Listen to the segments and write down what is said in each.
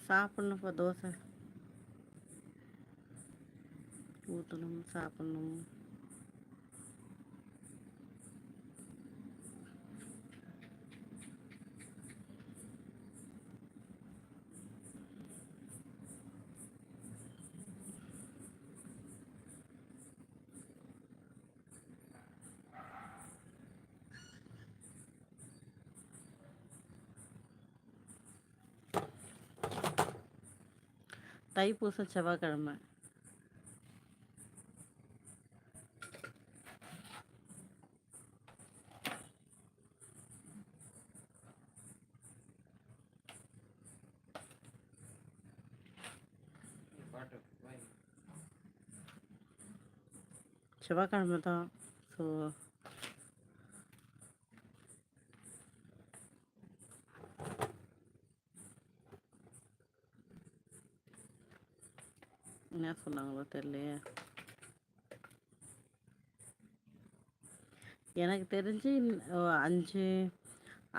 சாப்பிட்ணும்ப்பா தோசை ஊற்றணும் சாப்பிட்ணும். தைப்பூசம் செவ்வாய்க்கிழமை. செவ்வாய்க்கிழமை தான். ஸோ என்ன சொன்னாங்களோ தெரியலையே. எனக்கு தெரிஞ்சு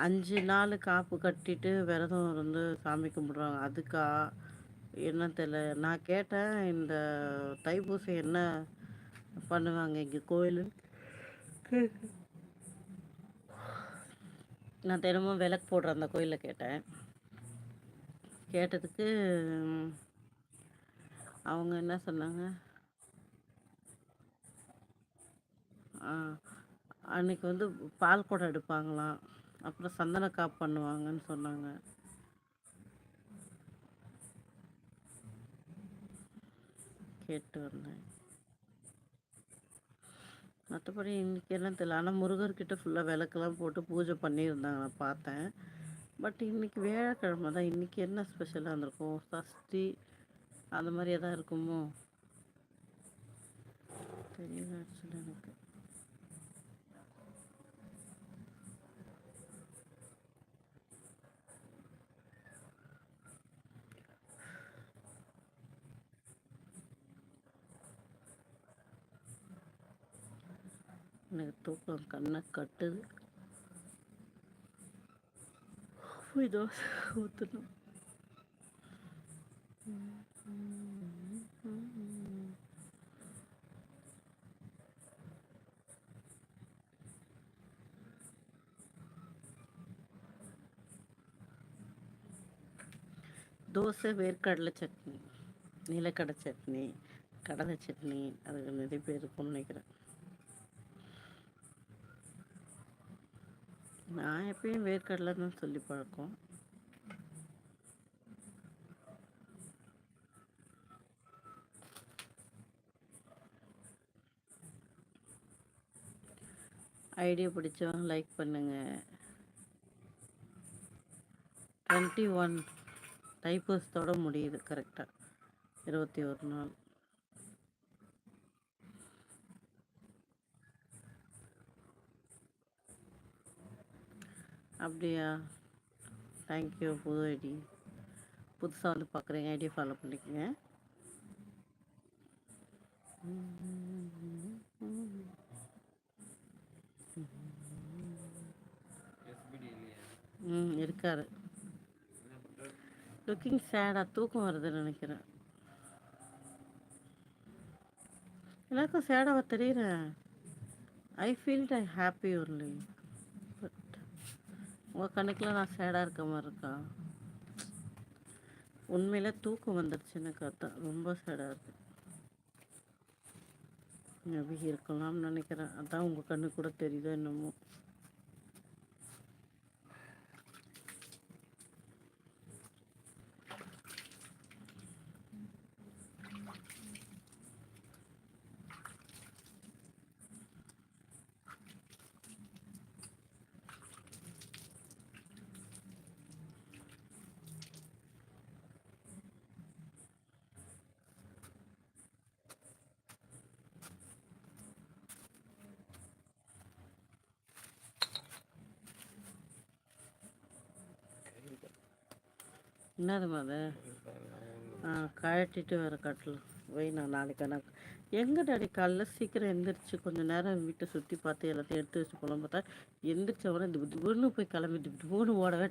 5 நாள் காப்பு கட்டிட்டு விரதம் இருந்து சாமி கும்பிடுறாங்க. அதுக்கா என்ன தெரியல. நான் கேட்டேன், இந்த தைப்பூசம் என்ன பண்ணுவாங்க இங்கே கோயில். நான் தினமும் விளக்கு போடுற அந்த கோயிலில் கேட்டேன். கேட்டதுக்கு அவங்க என்ன சொன்னாங்க, அன்னைக்கு வந்து பால் குடம் எடுப்பாங்களாம், அப்புறம் சந்தன காப்பு பண்ணுவாங்கன்னு சொன்னாங்க. கேட்டு வந்தேன். மற்றபடி இன்னைக்கு என்ன தெரியல. ஆனால் முருகர்கிட்ட ஃபுல்லாக விளக்கெல்லாம் போட்டு பூஜை பண்ணியிருந்தாங்க, நான் பார்த்தேன். பட் இன்னைக்கு வியாழக்கிழமை தான். இன்னைக்கு என்ன ஸ்பெஷலாக இருந்திருக்கும்? சஷ்டி அந்த மாதிரி எதாவது இருக்குமோ தெரியல ஆக்சுவலி எனக்கு. எனக்கு தூக்கம் கண்ணை கட்டுது. போய் தோசை ஊற்றணும். தோசை, வேர்க்கடலை சட்னி, நிலக்கடலை சட்னி, கடலை சட்னி, அதுக்கு நிறைய பேர் இருக்கும்னு நினைக்கிறேன். நான் எப்பயும் வேர்க்கடலை தான் சொல்லி பழக்கம். ஐடியா பிடிச்சவங்க லைக் பண்ணுங்க. 21 தைப்பூசத்தோட முடியுது கரெக்டாக. 21 நாள். அப்படியா? தேங்க்யூ. புது ஐடி, புதுசாக வந்து பார்க்குறீங்க, ஐடியா ஃபாலோ பண்ணிக்கோங்க. இருக்காரு. லுக்கிங் சேடாக, தூக்கம் வருதுன்னு நினைக்கிறேன். எல்லாருக்கும் சேடாக தெரியுறேன். I feel I happy only. But உங்கள் கண்ணுக்கெலாம் நான் சேடாக இருக்க மாதிரி இருக்கா? உண்மையில தூக்கம் வந்துடுச்சு எனக்கு. அதான் ரொம்ப சேடாக இருக்கு. மேபி இருக்கலாம்னு நினைக்கிறேன். அதான் உங்கள் கண்ணு கூட தெரியுதோ என்னமோ. என்னதுமா அது? கழட்டிட்டு வேறு கட்டலாம். வை, நான் நாளைக்கு எனக்கு எங்கே டாடி காலைல சீக்கிரம் எந்திரிச்சு கொஞ்சம் நேரம் வீட்டை சுற்றி பார்த்து எல்லாத்தையும் எடுத்து வச்சு போகலாம் பார்த்தா, எந்திரிச்ச உடனே திபுன்னு போய் கிளம்பி திபுன்னு ஓடவே